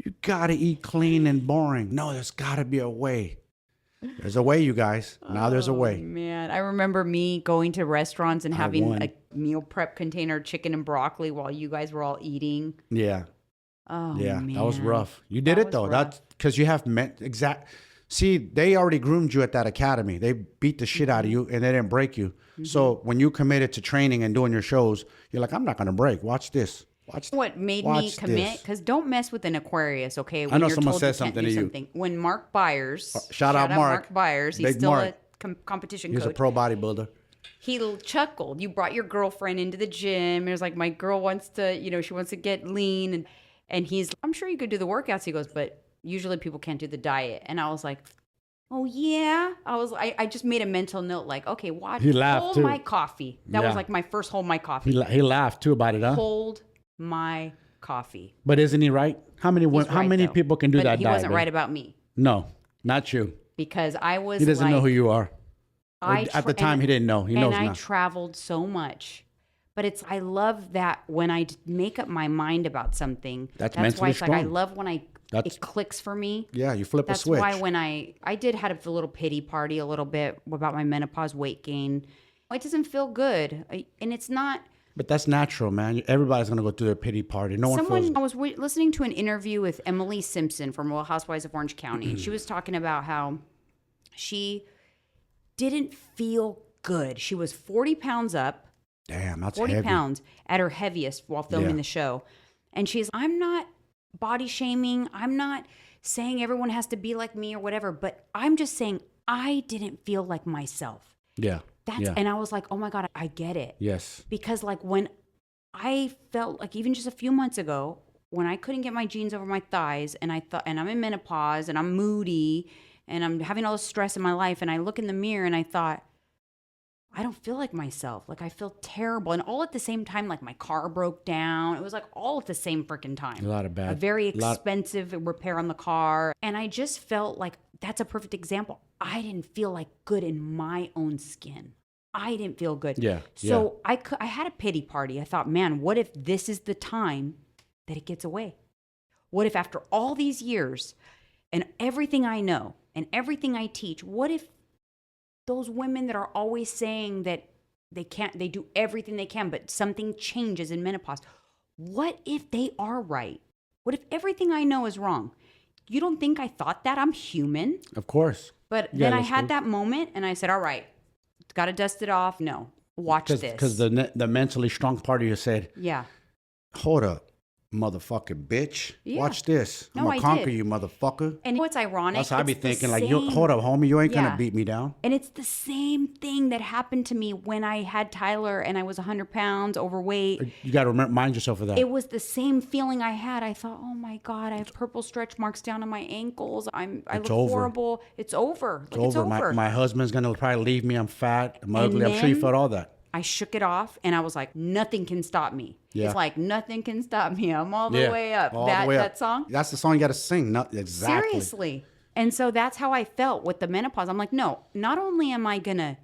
you got to eat clean and boring. No, there's got to be a way. There's a way, you guys. Now there's a way. Man, I remember me going to restaurants and having a meal prep container, chicken and broccoli while you guys were all eating. Yeah. Oh, yeah, man. That was rough. You did it though. That's because you have See, they already groomed you at that academy. They beat the shit out of you and they didn't break you. Mm-hmm. So when you committed to training and doing your shows, you're like, I'm not going to break. Watch this. What made me commit? Because don't mess with an Aquarius, okay? When I know someone said something to you. When Mark Byers, shout out Mark Byers, he's still a competition coach. He's a pro bodybuilder. He chuckled. You brought your girlfriend into the gym. It was like, my girl wants to, she wants to get lean. And he's, I'm sure you could do the workouts. He goes, but usually people can't do the diet. And I was like, oh yeah. I just made a mental note like, okay, watch. He laughed hold too. my coffee. That was like my first hold my coffee. He laughed too about it, huh? Hold my coffee. But isn't he right? How many people can do that? He wasn't right about me. No, not you. Because I was. He doesn't know who you are. At the time, he didn't know. He knows now. And I traveled so much, but I love that when I make up my mind about something. That's mentally why it's strong. like I love when it clicks for me. Yeah, you flip a switch. That's why when I did had a little pity party a little bit about my menopause weight gain. It doesn't feel good, and it's not. But that's natural, man. Everybody's going to go through their pity party. I was listening to an interview with Emily Simpson from Real Housewives of Orange County, and she was talking about how she didn't feel good. She was 40 pounds up. Damn, that's 40 heavy. pounds at her heaviest while filming the show. And she's, I'm not body shaming. I'm not saying everyone has to be like me or whatever, but I'm just saying I didn't feel like myself. Yeah. And I was like, oh my God, I get it. Yes. Because like when I felt like even just a few months ago, when I couldn't get my jeans over my thighs and I thought, and I'm in menopause and I'm moody and I'm having all this stress in my life, and I look in the mirror and I thought, I don't feel like myself. Like I feel terrible. And all at the same time, like my car broke down. It was like all at the same freaking time. A lot of bad. A very expensive repair on the car. And I just felt like that's a perfect example. I didn't feel like good in my own skin. I didn't feel good. Yeah. So I had a pity party. I thought, man, what if this is the time that it gets away? What if after all these years and everything I know and everything I teach, what if those women that are always saying that they do everything they can, but something changes in menopause? What if they are right? What if everything I know is wrong? You don't think I thought that? I'm human. Of course. But then I had that moment and I said, all right, got to dust it off. No, watch this. Because the mentally strong part of you said, yeah, hold up, motherfucking bitch. Yeah. Watch this. I'm going to conquer you, motherfucker. And what's ironic? That's how I be thinking, like, hold up, homie, you ain't going to beat me down. And it's the same thing that happened to me when I had Tyler and I was 100 pounds overweight. You got to remind yourself of that. It was the same feeling I had. I thought, oh my God, I have purple stretch marks down on my ankles. I look horrible. It's over. It's over. My husband's going to probably leave me. I'm fat. I'm ugly. I'm sure you felt all that. I shook it off and I was like, nothing can stop me. Yeah. It's like, nothing can stop me. I'm all the way up. That song? That's the song you got to sing. Exactly. Seriously. And so that's how I felt with the menopause. I'm like, no, not only am I going to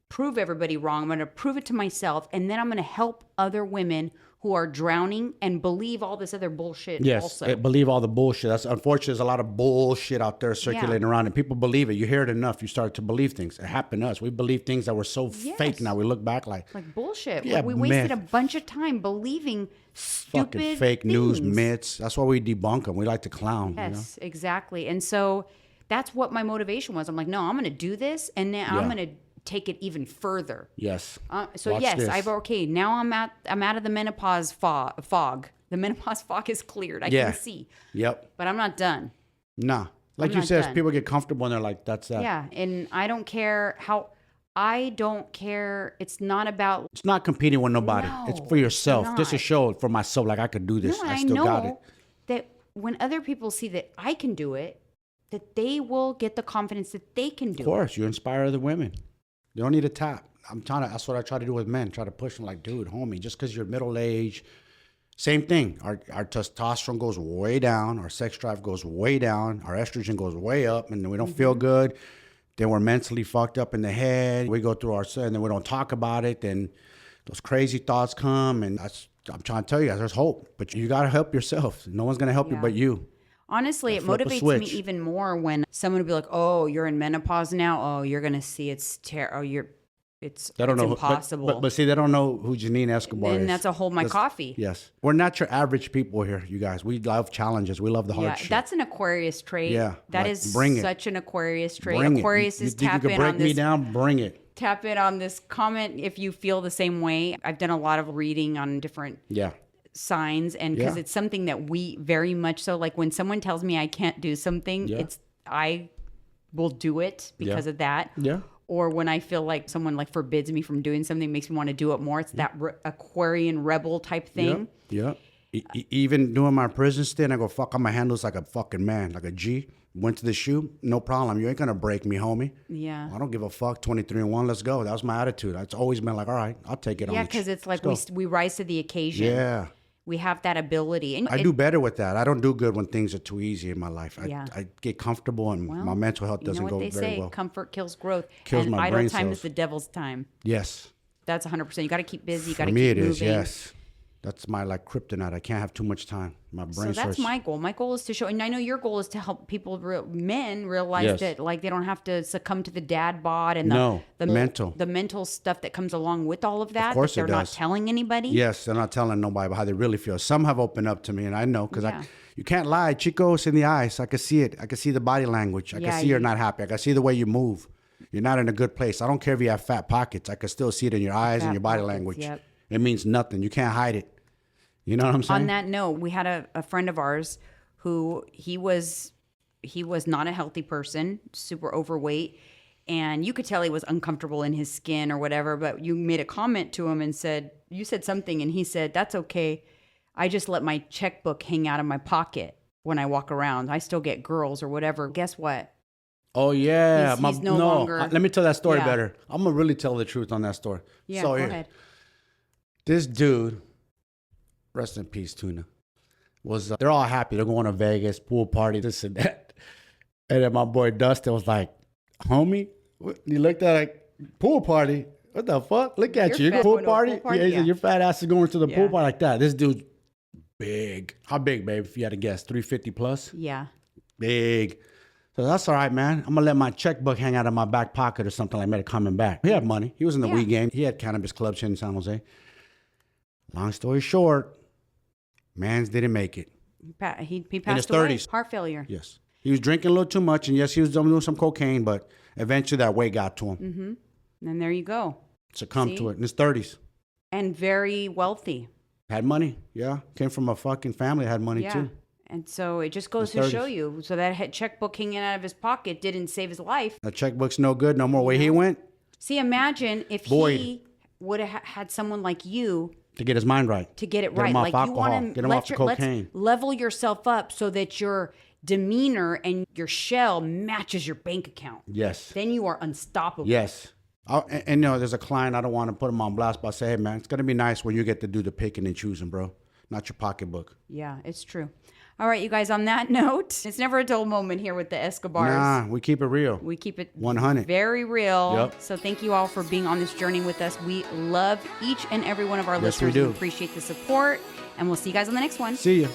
prove everybody wrong, I'm going to prove it to myself. And then I'm going to help other women who are drowning and believe all this other bullshit also. Yes, believe all the bullshit. That's unfortunate. There's a lot of bullshit out there circulating around, and people believe it. You hear it enough, you start to believe things. It happened to us. We believe things that were so fake now. We look back like bullshit. Yeah, we wasted a bunch of time believing stupid fucking fake news myths. That's why we debunk them. We like to clown. Yes, exactly. And so that's what my motivation was. I'm like, no, I'm going to do this, and then I'm going to take it even further. Yes. So yes, now I'm out of the menopause fog. The menopause fog is cleared. I can see. Yep. But I'm not done. Nah. Like you said, people get comfortable and they're like, that's that. Yeah. And I don't care how. I don't care. It's not about. It's not competing with nobody. No, it's for yourself. This is show for myself. Like, I could do this. I still got it. That when other people see that I can do it, that they will get the confidence that they can do it. Of course. You inspire other women. You don't need a tap. That's what I try to do with men. Try to push them like, dude, homie, just because you're middle-aged, same thing. Our testosterone goes way down. Our sex drive goes way down. Our estrogen goes way up, and we don't feel good. Then we're mentally fucked up in the head. We go through and then we don't talk about it. Then those crazy thoughts come, and I'm trying to tell you guys, there's hope. But you got to help yourself. No one's going to help you but you. Honestly, it motivates me even more when someone would be like, "Oh, you're in menopause now. Oh, you're gonna see it's impossible." But see, they don't know who Jeanine Escobar is. And that's a hold my coffee. Yes, we're not your average people here, you guys. We love challenges. We love the hard shit. That's an Aquarius trait. Yeah, that is such an Aquarius trait. Aquarius is tap in on this. You can break me down. Bring it. Tap in on this comment if you feel the same way. I've done a lot of reading on different signs, and because it's something that we very much so, like when someone tells me I can't do something, I will do it because of that. Yeah. Or when I feel like someone like forbids me from doing something, makes me want to do it more. It's that Aquarian rebel type thing. Yeah. Even doing my prison stint, I go, fuck, I'm going to handle this like a fucking man, like a G. Went to the shoe, no problem. You ain't going to break me, homie. Yeah. I don't give a fuck. 23-1, let's go. That was my attitude. It's always been like, all right, I'll take it on. Yeah, because it's like we rise to the occasion. Yeah. We have that ability. And I do better with that. I don't do good when things are too easy in my life. I get comfortable, and my mental health doesn't go very well. You know what they say, comfort kills growth. Kills and my brain idle time cells. is the devil's time. Yes. That's 100%. You got to keep busy. You got to keep moving. For me it is, yes. That's my kryptonite. I can't have too much time. My brain So that's my goal. My goal is to show, and I know your goal is to help people, men, realize that like they don't have to succumb to the dad bod and the mental stuff that comes along with all of that. Of course, they're not telling anybody. Yes, they're not telling nobody about how they really feel. Some have opened up to me, and I know because you can't lie. Chico's in the eyes. I can see it. I can see the body language. I can see you're not happy. I can see the way you move. You're not in a good place. I don't care if you have fat pockets. I can still see it in your eyes and your body language. Yep. It means nothing. You can't hide it. You know what I'm saying? On that note, we had a friend of ours who he was he was not a healthy person, super overweight. And you could tell he was uncomfortable in his skin or whatever, but you made a comment to him and you said something, and he said, "That's okay. I just let my checkbook hang out of my pocket when I walk around. I still get girls or whatever." Guess what? Oh, yeah. He's no longer. Let me tell that story better. I'm going to really tell the truth on that story. Yeah, so, go ahead. This dude, rest in peace, Tuna, they're all happy. They're going to Vegas, pool party, this and that. And then my boy Dustin was like, "Homie," he looked at like, "Pool party? What the fuck? Look at you. Pool party?" Yeah, he said, "Your fat ass is going to the pool party like that." This dude's big. How big, babe, if you had to guess? 350 plus? Yeah. Big. So that's all right, man. I'm going to let my checkbook hang out of my back pocket or something like that coming back. He had money. He was in the weed game. He had cannabis clubs here in San Jose. Long story short, mans didn't make it. He passed in his away. 30s. Heart failure. Yes. He was drinking a little too much, and yes, he was doing some cocaine, but eventually that weight got to him. Mm-hmm. And there you go. Succumbed to it in his 30s. And very wealthy. Had money, yeah. Came from a fucking family that had money, too. And so it just goes to show you. So that checkbook hanging out of his pocket didn't save his life. That checkbook's no good no more. Where he went. See, imagine if he would have had someone like you. To get his mind right. To get it right. Get him off alcohol. You want to get him off the cocaine. Let's level yourself up so that your demeanor and your shell matches your bank account. Yes. Then you are unstoppable. Yes. And there's a client, I don't want to put him on blast, but I say, "Hey, man, it's going to be nice when you get to do the picking and choosing, bro. Not your pocketbook." Yeah, it's true. All right, you guys, on that note, it's never a dull moment here with the Escobars. Nah, we keep it real. We keep it 100. Very real. Yep. So thank you all for being on this journey with us. We love each and every one of our listeners. We do. We appreciate the support, and we'll see you guys on the next one. See you.